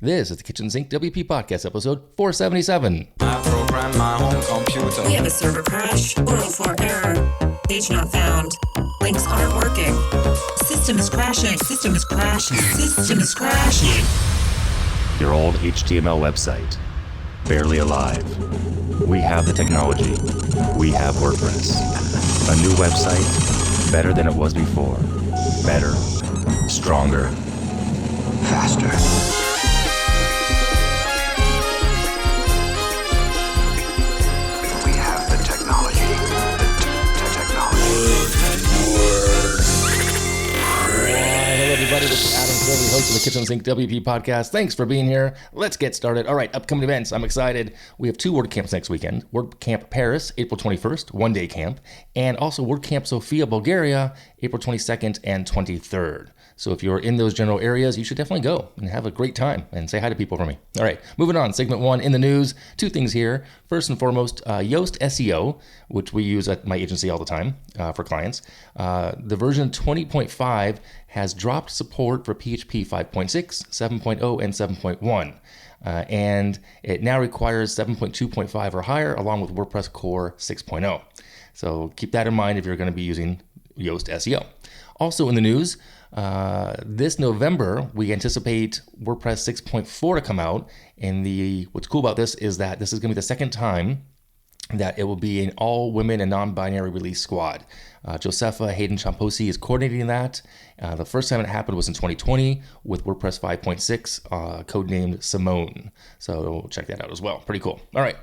This is the Kitchen Sink WP Podcast, episode 477. I program my own computer. We have a server crash, 404 error, page not found, links aren't working, system is crashing, system is crashing, system is crashing. Your old HTML website, barely alive. We have the technology. We have WordPress. A new website, better than it was before. Better, stronger, faster. We have the technology. The technology. Hello, everybody. This is Adam Cleverly, host of the Kitchen Sink WP Podcast. Thanks for being here. Let's get started. All right, upcoming events. I'm excited. We have two WordCamps next weekend. WordCamp Paris, April 21st, one-day camp, and also WordCamp Sofia, Bulgaria, April 22nd and 23rd. So if you're in those general areas, you should definitely go and have a great time and say hi to people for me. All right, moving on. Segment one in the news. Two things here. First and foremost, Yoast SEO, which we use at my agency all the time for clients. The version 20.5 has dropped support for PHP 5.6, 7.0, and 7.1. And it now requires 7.2.5 or higher, along with WordPress Core 6.0. So keep that in mind if you're going to be using Yoast SEO. Also in the news, this November, we anticipate WordPress 6.4 to come out. And what's cool about this is that this is going to be the second time that it will be an all women and non-binary release squad. Josepha Hayden Champosi is coordinating that. The first time it happened was in 2020 with WordPress 5.6, codenamed Simone. So check that out as well. Pretty cool. All right.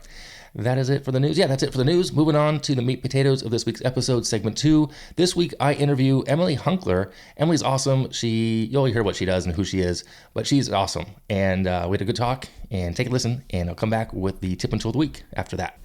That is it for the news. Yeah, that's it for the news. Moving on to the meat potatoes of this week's episode, segment 2. This week, I interview Emily Hunkler. Emily's awesome. You'll hear what she does and who she is, but she's awesome. And we had a good talk, and take a listen, and I'll come back with the tip and tool of the week after that.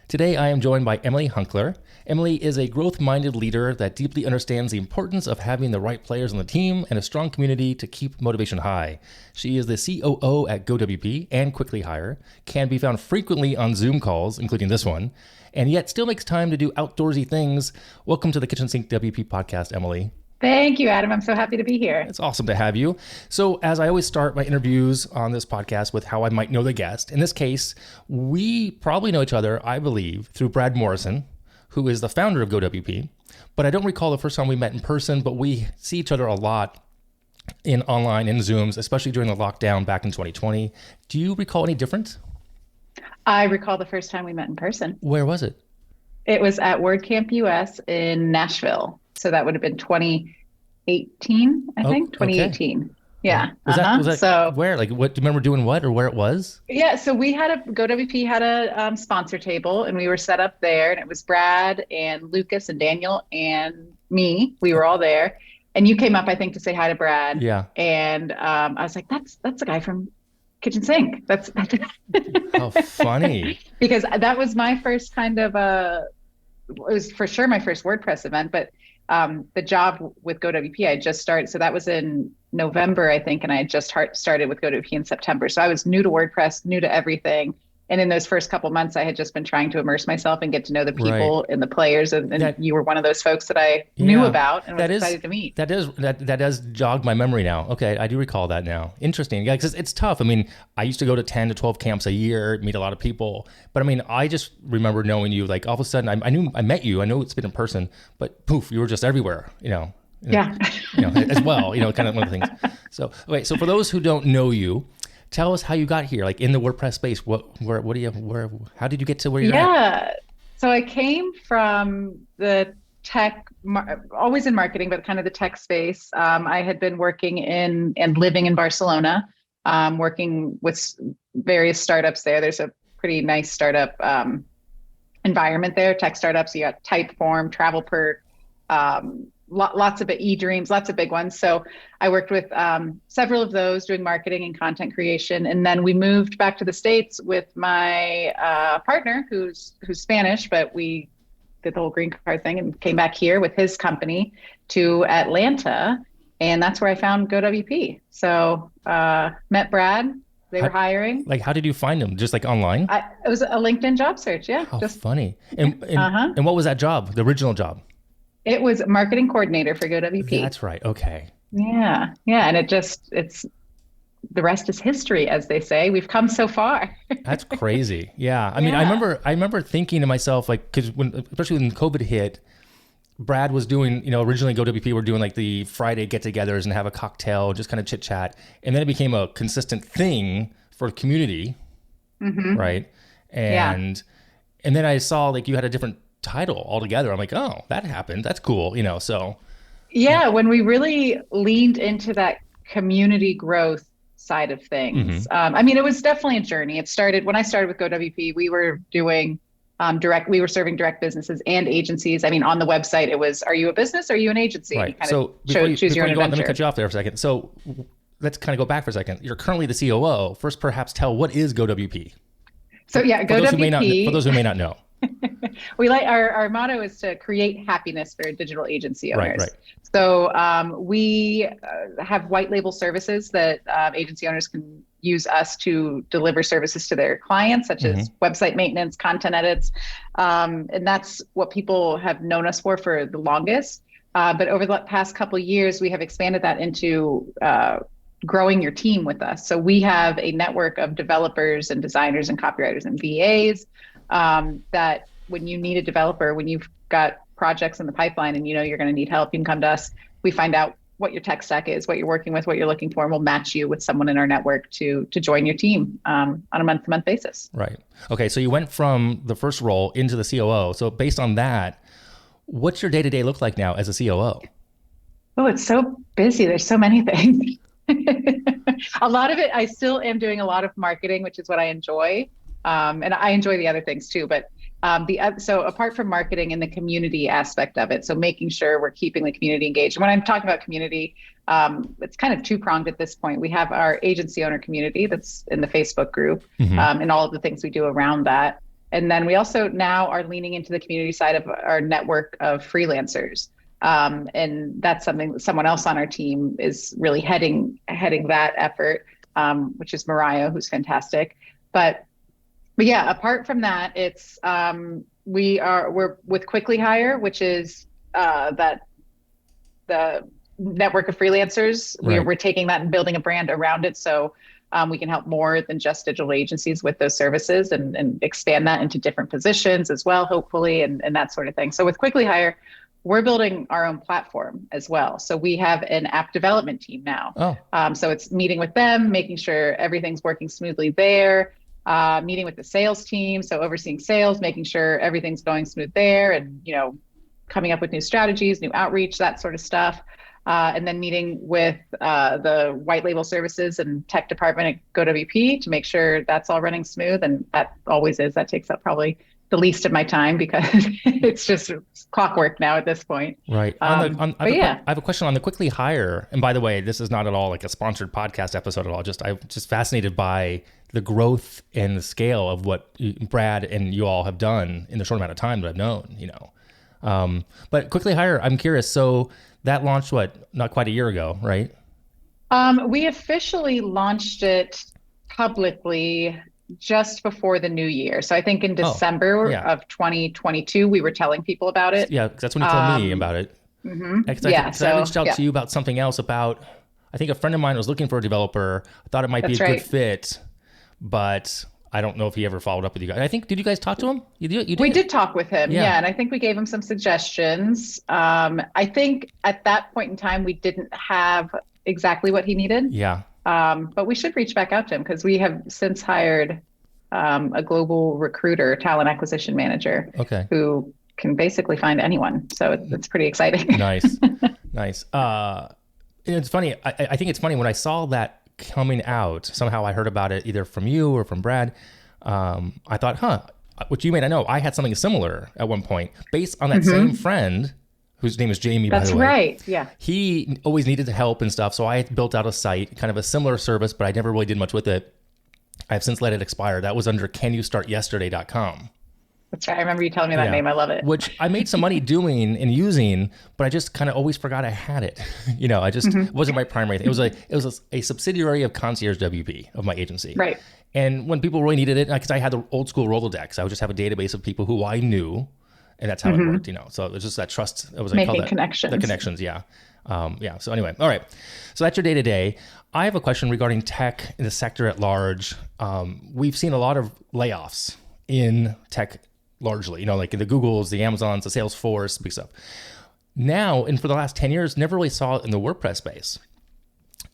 Today, I am joined by Emily Hunkler. Emily is a growth-minded leader that deeply understands the importance of having the right players on the team and a strong community to keep motivation high. She is the COO at GoWP and Quickly Hire, can be found frequently on Zoom calls, including this one, and yet still makes time to do outdoorsy things. Welcome to the Kitchen Sink WP Podcast, Emily. Thank you, Adam. I'm so happy to be here. It's awesome to have you. So as I always start my interviews on this podcast with how I might know the guest, in this case, we probably know each other, I believe, through Brad Morrison, who is the founder of GoWP. But I don't recall the first time we met in person, but we see each other a lot online, in Zooms, especially during the lockdown back in 2020. Do you recall any difference? I recall the first time we met in person. Where was it? It was at WordCamp US in Nashville. So that would have been 2018, I think, 2018. Okay. Yeah. Was that so where? Like, what? Do you remember doing what or where it was? Yeah. So GoWP had a sponsor table, and we were set up there, and it was Brad and Lucas and Daniel and me. We were all there, and you came up, I think, to say hi to Brad. Yeah. And I was like, that's the guy from Kitchen Sink. That's how funny. Because that was my first kind of it was for sure my first WordPress event, but the job with GoWP, I just started. So that was in November, I think. And I had just started with GoWP in September. So I was new to WordPress, new to everything. And in those first couple months, I had just been trying to immerse myself and get to know the people and the players. And you were one of those folks that I knew about and was excited to meet. That does jog my memory now. Okay, I do recall that now. Interesting. Yeah, because it's tough. I mean, I used to go to 10 to 12 camps a year, meet a lot of people. But I mean, I just remember knowing you, like all of a sudden, I met you. I know it's been in person, but poof, you were just everywhere, Yeah. As well, kind of one of the things. So, okay, so for those who don't know you, tell us how you got here, like in the WordPress space. How did you get to where you're at? Yeah. So I came from the tech, always in marketing, but kind of the tech space. I had been working and living in Barcelona, working with various startups there. There's a pretty nice startup environment there, tech startups. You got Typeform, TravelPerk, lots of eDreams, lots of big ones. So I worked with several of those doing marketing and content creation. And then we moved back to the States with my partner who's Spanish, but we did the whole green card thing and came back here with his company to Atlanta. And that's where I found GoWP. So met Brad. They were hiring. Like, how did you find them? Just like online? It was a LinkedIn job search. Yeah. How funny. And what was that job, the original job? It was marketing coordinator for GoWP. That's right. Okay. Yeah. Yeah. And it's the rest is history, as they say. We've come so far. That's crazy. Yeah. I mean, I remember thinking to myself, like, because especially when COVID hit, Brad was doing, originally GoWP were doing like the Friday get-togethers and have a cocktail, just kind of chit chat, and then it became a consistent thing for the community, right? And then I saw like you had a different title altogether. I'm like, oh, that happened. That's cool, So yeah, when we really leaned into that community growth side of things. I mean, it was definitely a journey. It started when I started with GoWP. We were doing we were serving direct businesses and agencies. I mean, on the website, it was, are you a business? Or are you an agency? Right. You so choose your own adventure. Let me cut you off there for a second. So let's kind of go back for a second. You're currently the COO. First, perhaps tell what is GoWP? So yeah, GoWP. For those who may not know. We like our motto is to create happiness for digital agency owners. Right. So we have white label services that agency owners can use us to deliver services to their clients, such as website maintenance, content edits. And that's what people have known us for the longest. But over the past couple of years, we have expanded that into growing your team with us. So we have a network of developers and designers and copywriters and VAs that when you need a developer, when you've got projects in the pipeline and you're going to need help, you can come to us. We find out what your tech stack is, what you're working with, what you're looking for, and we'll match you with someone in our network to join your team on a month-to-month basis. Right. Okay. So you went from the first role into the COO. So based on that, what's your day-to-day look like now as a COO? Oh, it's so busy. There's so many things. A lot of it, I still am doing a lot of marketing, which is what I enjoy. And I enjoy the other things too, but so apart from marketing and the community aspect of it, so making sure we're keeping the community engaged. And when I'm talking about community, it's kind of two-pronged at this point. We have our agency owner community that's in the Facebook group and all of the things we do around that. And then we also now are leaning into the community side of our network of freelancers. And that's something that someone else on our team is really heading that effort, which is Mariah, who's fantastic. But yeah, apart from that, it's we're with Quickly Hire, which is the network of freelancers. Right. We're taking that and building a brand around it, so we can help more than just digital agencies with those services and expand that into different positions as well, hopefully, and that sort of thing. So with Quickly Hire, we're building our own platform as well. So we have an app development team now. So it's meeting with them, making sure everything's working smoothly there. Meeting with the sales team, so overseeing sales, making sure everything's going smooth there, and coming up with new strategies, new outreach, that sort of stuff. And then meeting with the white label services and tech department at GoWP to make sure that's all running smooth, and that always is. That takes up probably the least of my time because it's just clockwork now at this point. Right. I have a question on the Quickly Hire. And by the way, this is not at all like a sponsored podcast episode at all. I'm just fascinated by the growth and the scale of what Brad and you all have done in the short amount of time that I've known, But Quickly Hire, I'm curious. So that launched not quite a year ago, right? We officially launched it publicly just before the new year. So I think in December of 2022, we were telling people about it. Yeah, because that's when you told me about it. I reached out to you about something else I think a friend of mine was looking for a developer. I thought it might be a good fit, but I don't know if he ever followed up with you guys. I think, did you guys talk to him? You did? We did talk with him, yeah. And I think we gave him some suggestions. I think at that point in time, we didn't have exactly what he needed. Yeah. But we should reach back out to him because we have since hired a global recruiter, talent acquisition manager, who can basically find anyone. So it's pretty exciting. Nice. It's funny. I think it's funny when I saw that coming out, somehow I heard about it either from you or from Brad. I thought, which you may not know, I had something similar at one point based on that same friend whose name is Jamie, by the way. That's right, yeah. He always needed help and stuff, so I built out a site, kind of a similar service, but I never really did much with it. I've since let it expire. That was under canyoustartyesterday.com. That's right. I remember you telling me that name. I love it. Which I made some money doing and using, but I just kind of always forgot I had it. I just it wasn't my primary thing. It was a subsidiary of Concierge WP of my agency. Right. And when people really needed it, because I had the old school Rolodex, I would just have a database of people who I knew, and that's how it worked. So it was just that trust. It was making connections. The connections, yeah. Yeah. So anyway, all right. So that's your day to day. I have a question regarding tech in the sector at large. We've seen a lot of layoffs in tech largely, like the Googles, the Amazons, the Salesforce, big stuff. Now, and for the last 10 years, never really saw it in the WordPress space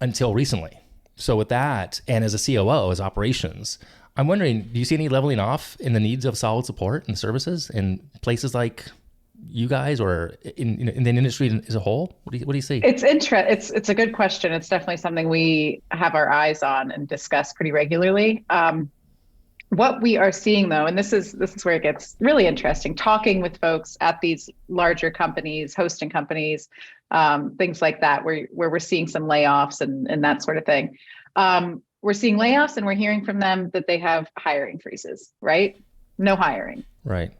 until recently. So with that, and as a COO, as operations, I'm wondering, do you see any leveling off in the needs of solid support and services in places like you guys or in the industry as a whole? What do you see? It's a good question. It's definitely something we have our eyes on and discuss pretty regularly. What we are seeing though, and this is where it gets really interesting, talking with folks at these larger companies, hosting companies, things like that, where we're seeing some layoffs and that sort of thing. We're seeing layoffs and we're hearing from them that they have hiring freezes, right? No hiring. Right.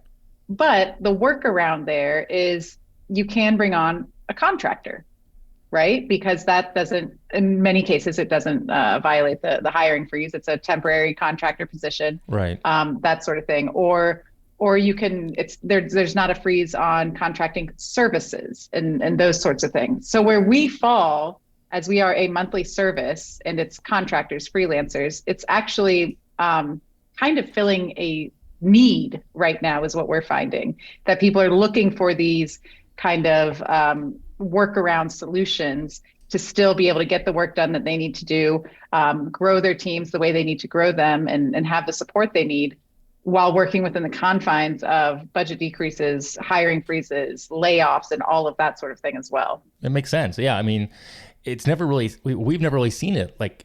But the workaround there is you can bring on a contractor, right? Because that doesn't, in many cases, it doesn't violate the hiring freeze. It's a temporary contractor position, right? That sort of thing. Or you can, there's not a freeze on contracting services and those sorts of things. So where we fall, as we are a monthly service and it's contractors, freelancers, it's actually kind of filling a need right now is what we're finding, that people are looking for these kind of workaround solutions to still be able to get the work done that they need to do, grow their teams the way they need to grow them and have the support they need while working within the confines of budget decreases, hiring freezes, layoffs, and all of that sort of thing as well. It makes sense. Yeah. I mean, it's never really, we've never really seen it. Like,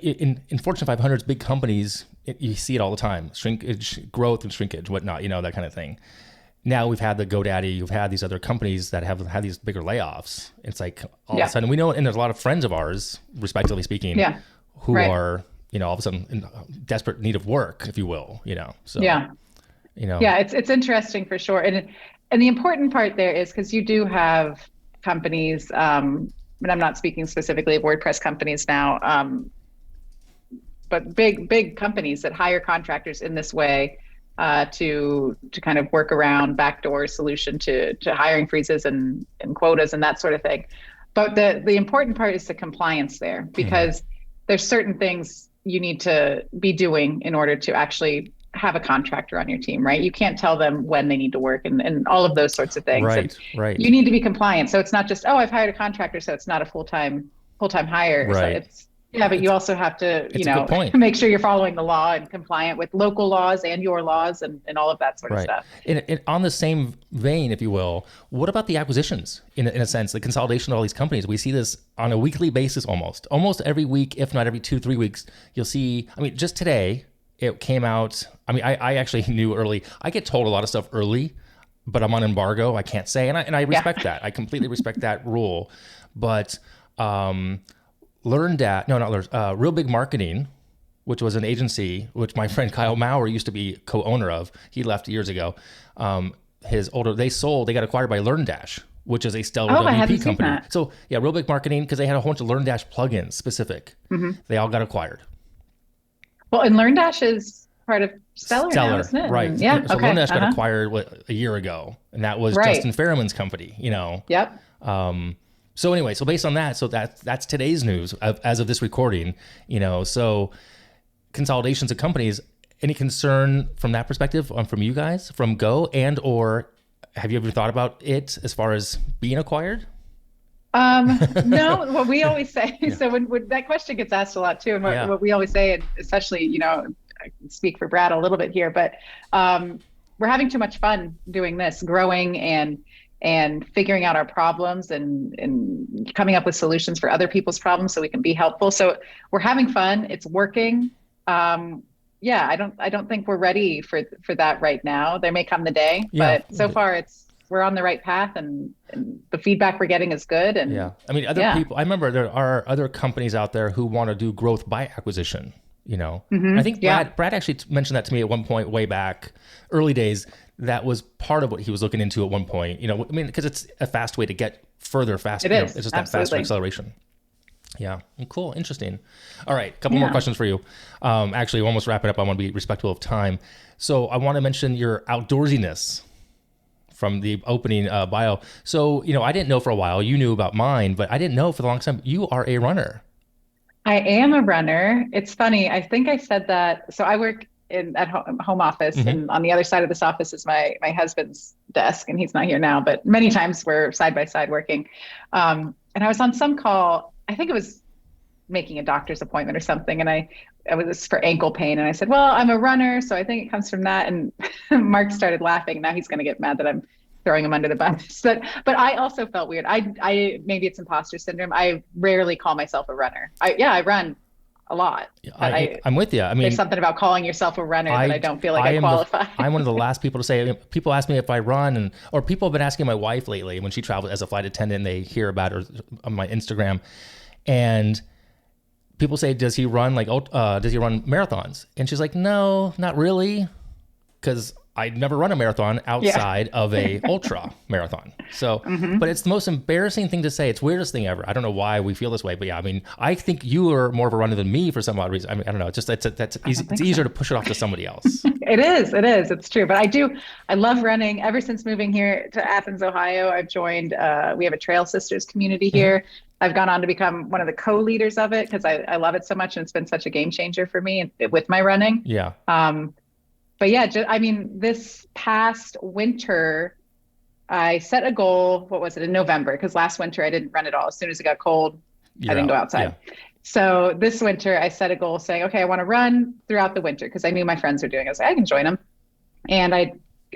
in Fortune 500s, big companies, you see it all the time, shrinkage, growth and shrinkage, whatnot, that kind of thing. Now we've had the GoDaddy, you've had these other companies that have had these bigger layoffs. It's like all of a sudden we know, and there's a lot of friends of ours, respectively speaking, who are, all of a sudden in desperate need of work, if you will, so, it's interesting for sure. And the important part there is because you do have companies, and I'm not speaking specifically of WordPress companies now, but big companies that hire contractors in this way to kind of work around backdoor solution to hiring freezes and quotas and that sort of thing. But the important part is the compliance there, because there's certain things you need to be doing in order to actually have a contractor on your team, right? You can't tell them when they need to work and all of those sorts of things. Right. You need to be compliant. So it's not just, I've hired a contractor, so it's not a full-time hire. Right. So but you also have to, make sure you're following the law and compliant with local laws and your laws and all of that sort of stuff. And on the same vein, if you will, what about the acquisitions in a sense, the consolidation of all these companies? We see this on a weekly basis almost every week, if not every 2-3 weeks, you'll see, just today it came out. I actually knew early. I get told a lot of stuff early, but I'm on embargo. I can't say, and I respect that. I completely respect that rule. But Real Big Marketing, which was an agency which my friend Kyle Maurer used to be co-owner of. He left years ago. They got acquired by LearnDash, which is a stellar WP company. That. So Real Big Marketing, because they had a whole bunch of LearnDash plugins specific. Mm-hmm. They all got acquired. Well, and LearnDash is part of Stellar now, isn't it? Right. Yeah. So LearnDash got acquired a year ago, and that was Justin Ferriman's company. Yep. So anyway, based on that, that's today's news as of this recording. So consolidations of companies. Any concern from that perspective from you guys, from Go, or have you ever thought about it as far as being acquired? No, what we always say, so when that question gets asked a lot too, and what we always say, and especially, I can speak for Brad a little bit here, but we're having too much fun doing this, growing and figuring out our problems and coming up with solutions for other people's problems so we can be helpful. So we're having fun. It's working. I don't think we're ready for that right now. There may come the day, but so far we're on the right path and the feedback we're getting is good. And other people, I remember there are other companies out there who want to do growth by acquisition, Mm-hmm. I think Brad actually mentioned that to me at one point way back, early days. That was part of what he was looking into at one point, because it's a fast way to get further faster. It is. It's just that faster acceleration. Yeah. Cool. Interesting. All right. A couple more questions for you. Actually, almost wrap it up. I want to be respectful of time. So I want to mention your outdoorsiness from the opening bio. So, I didn't know for a while. You knew about mine, but I didn't know for the longest time you are a runner. I am a runner. It's funny. I think I said that. So I work at home office, and on the other side of this office is my husband's desk, and he's not here now, but many times we're side by side working. And I was on some call, I think it was making a doctor's appointment or something. And I was for ankle pain. And I said, well, I'm a runner, so I think it comes from that. And Mark started laughing. Now he's going to get mad that I'm throwing him under the bus. But I also felt weird. I maybe it's imposter syndrome. I rarely call myself a runner. I run a lot. I'm with you. I mean, there's something about calling yourself a runner that I don't feel like I qualify. I'm one of the last people to say. People ask me if I run, or people have been asking my wife lately when she travels as a flight attendant. And they hear about her on my Instagram, and people say, does he run marathons? And she's like, no, not really. Because I'd never run a marathon outside of a ultra marathon. So, but it's the most embarrassing thing to say. It's the weirdest thing ever. I don't know why we feel this way, but yeah, I mean, I think you are more of a runner than me for some odd reason. I mean, I don't know. It's just, that's easy. It's easier to push it off to somebody else. It is. It's true. But I love running. Ever since moving here to Athens, Ohio, I've joined, we have a Trail Sisters community here. I've gone on to become one of the co-leaders of it because I love it so much, and it's been such a game changer for me with my running. Yeah. But yeah, this past winter, I set a goal. What was it, in November? Because last winter I didn't run at all. As soon as it got cold, I didn't go outside. Yeah. So this winter I set a goal saying, okay, I want to run throughout the winter because I knew my friends were doing it. I was like, I can join them. And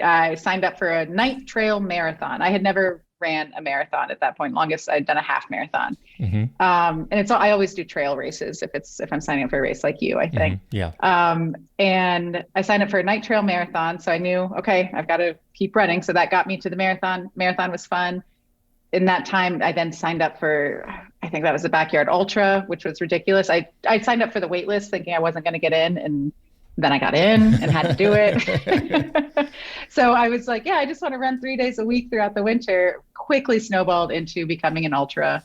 I signed up for a night trail marathon. I had never ran a marathon at that point. Longest I'd done a half marathon. And I always do trail races if I'm signing up for a race like you, I think. Yeah. And I signed up for a night trail marathon. So I knew, okay, I've got to keep running. So that got me to the marathon. Marathon was fun. In that time, I then signed up for, I think that was the Backyard Ultra, which was ridiculous. I signed up for the wait list thinking I wasn't going to get in, and then I got in and had to do it. So I was like, yeah, I just want to run 3 days a week throughout the winter. Quickly snowballed into becoming an ultra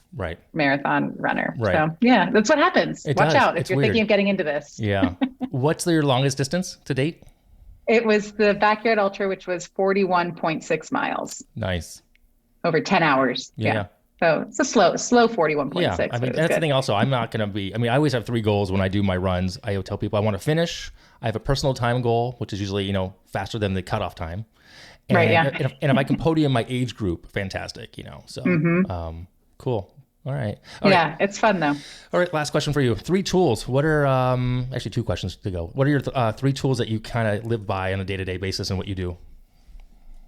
marathon runner. Right. So yeah, that's what happens. Watch out if you're thinking of getting into this. Yeah. What's your longest distance to date? It was the Backyard Ultra, which was 41.6 miles. Nice. Over 10 hours. Yeah. So it's a slow 41.6. Yeah, I mean, that's the thing also. I'm not going to be, I always have 3 goals when I do my runs. I tell people I want to finish. I have a personal time goal, which is usually, faster than the cutoff time. And, right, yeah. And if I can podium my age group, fantastic, So, cool. All right. Yeah, it's fun though. All right, last question for you. 3 tools. What are, actually 2 questions to go. What are your 3 tools that you kind of live by on a day-to-day basis and what you do?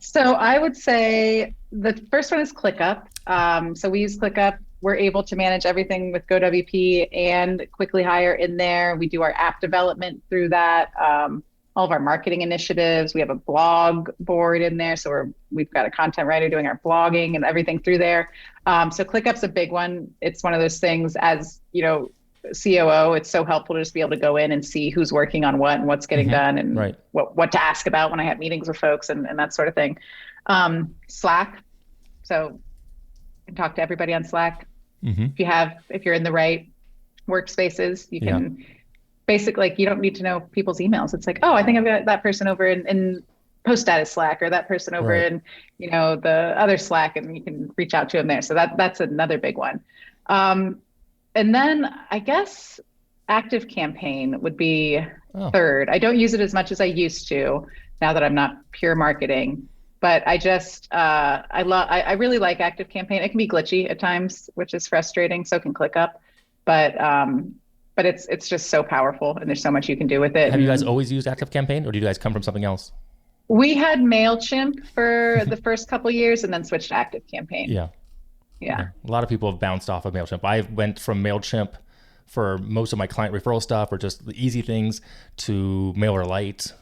So I would say the first one is ClickUp. So we use ClickUp. We're able to manage everything with GoWP and Quickly Hire in there. We do our app development through that. All of our marketing initiatives. We have a blog board in there. So we've got a content writer doing our blogging and everything through there. So ClickUp's a big one. It's one of those things, as COO, it's so helpful to just be able to go in and see who's working on what and what's getting done and what to ask about when I have meetings with folks and that sort of thing. Slack. So I can talk to everybody on Slack. If you're in the right workspaces, you can basically, you don't need to know people's emails. It's like, oh, I think I've got that person over in post status Slack, or that person over in, the other Slack, and you can reach out to them there. So that's another big one. And then I guess Active Campaign would be third. I don't use it as much as I used to now that I'm not pure marketing, but I just, I really like Active Campaign. It can be glitchy at times, which is frustrating. So can ClickUp, but it's just so powerful and there's so much you can do with it. Have you guys always used Active Campaign, or do you guys come from something else? We had MailChimp for the first couple of years and then switched to Active Campaign. Yeah. A lot of people have bounced off of MailChimp. I went from MailChimp for most of my client referral stuff, or just the easy things, to MailerLite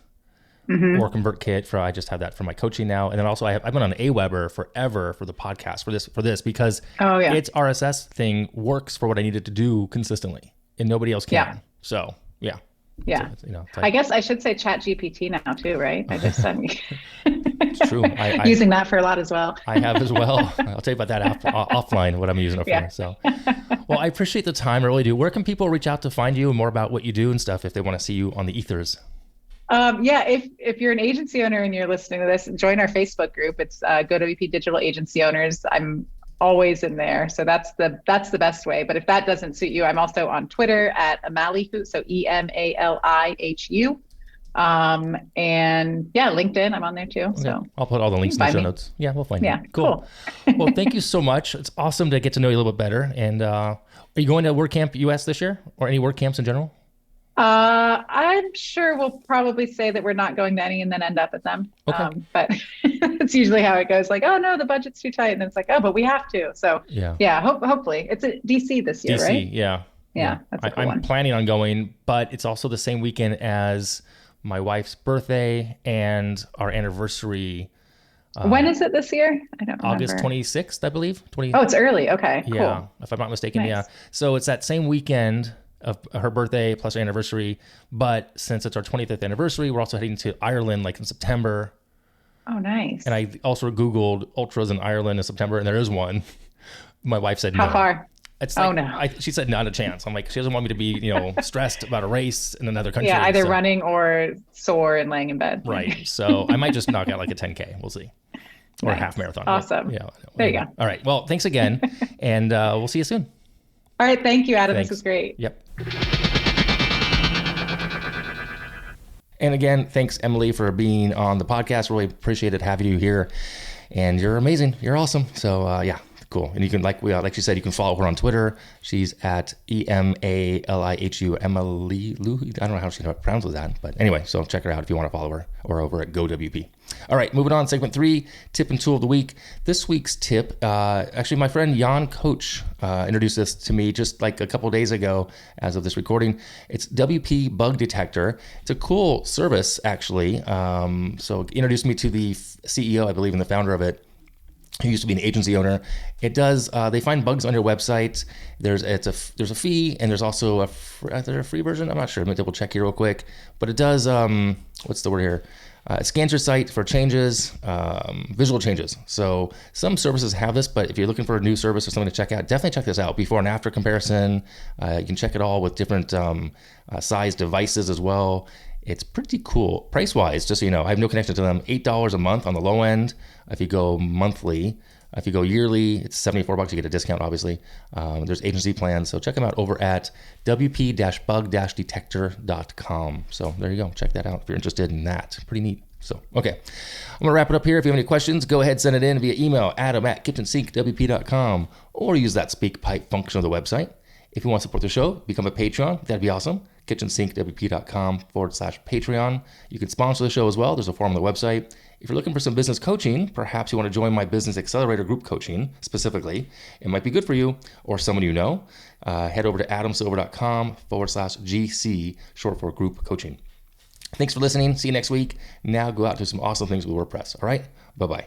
or ConvertKit. I just have that for my coaching now. And then also I've been on Aweber forever for the podcast for this because its RSS thing works for what I needed to do consistently, and nobody else can. Yeah. So yeah. So, I guess I should say ChatGPT now too, right? I just it's true. Using that for a lot as well. I have as well. I'll tell you about that offline, what I'm using it for. So, well, I appreciate the time. I really do. Where can people reach out to find you and more about what you do and stuff if they want to see you on the ethers? Yeah, if you're an agency owner and you're listening to this, join our Facebook group. It's GoWP Digital Agency Owners. I'm always in there, so that's the best way. But if that doesn't suit you, I'm also on Twitter at Emalihu, so EMALIHU. And yeah, LinkedIn, I'm on there too. Okay. So I'll put all the links in the show notes. Yeah, we'll find you. Yeah, Cool. Well, thank you so much. It's awesome to get to know you a little bit better. And are you going to WordCamp US this year, or any WordCamps in general? I'm sure we'll probably say that we're not going to any and then end up at them. Okay. But it's usually how it goes. Like, oh no, the budget's too tight, and it's like, oh, but we have to. So yeah, hopefully it's at DC this year, DC, right? Yeah. That's a cool I'm one. planning on going, but it's also the same weekend as my wife's birthday and our anniversary. When is it this year? I don't remember. August 26th, I believe. Oh, it's early. Okay, Yeah, cool. if I'm not mistaken. Nice. Yeah. So it's that same weekend of her birthday plus our anniversary. But since it's our 25th anniversary, we're also heading to Ireland like in September. Oh, nice. And I also Googled ultras in Ireland in September, and there is one. My wife said no. How far? It's like, no. She said not a chance. I'm like, she doesn't want me to be, stressed about a race in another country. Yeah, either so. running or sore and laying in bed. Right. So I might just knock out like a 10K. We'll see. Or a half marathon. Awesome. Yeah. There you go. All right. Well, thanks again. And we'll see you soon. All right. Thank you, Adam. Thanks. This was great. Yep. And again, thanks, Emily, for being on the podcast. Really appreciated having you here. And you're amazing. You're awesome. So, yeah, cool. And you can, like she said, you can follow her on Twitter. She's at EMALIHU, Emily Lou. I don't know how she pronounces that. But anyway, so check her out if you want to follow her, or over at GoWP. All right, moving on. Segment 3, tip and tool of the week. This week's tip, actually, my friend Jan Coach introduced this to me just like a couple days ago as of this recording. It's WP Bug Detector. It's a cool service, actually. So he introduced me to the CEO, I believe, and the founder of it, who used to be an agency owner. It does, they find bugs on your website. There's a fee, and there's also a free version. I'm not sure. Let me double check here real quick. But it does, what's the word here? It scans your site for changes, visual changes. So some services have this, but if you're looking for a new service or something to check out, definitely check this out. Before and after comparison. You can check it all with different size devices as well. It's pretty cool. Price-wise, just so you know, I have no connection to them. $8 a month on the low end. If you go monthly, if you go yearly, it's $74. You get a discount, obviously. There's agency plans, so check them out over at wp-bug-detector.com. So there you go. Check that out if you're interested in that. Pretty neat. So, okay. I'm going to wrap it up here. If you have any questions, go ahead, send it in via email, adam@kitchensinkwp.com, or use that speak pipe function of the website. If you want to support the show, become a Patreon. That'd be awesome. kitchensinkwp.com/Patreon. You can sponsor the show as well. There's a form on the website. If you're looking for some business coaching, perhaps you want to join my Business Accelerator group coaching specifically. It might be good for you or someone you know. Head over to adamsilver.com/GC, short for group coaching. Thanks for listening. See you next week. Now go out and do some awesome things with WordPress. All right? Bye-bye.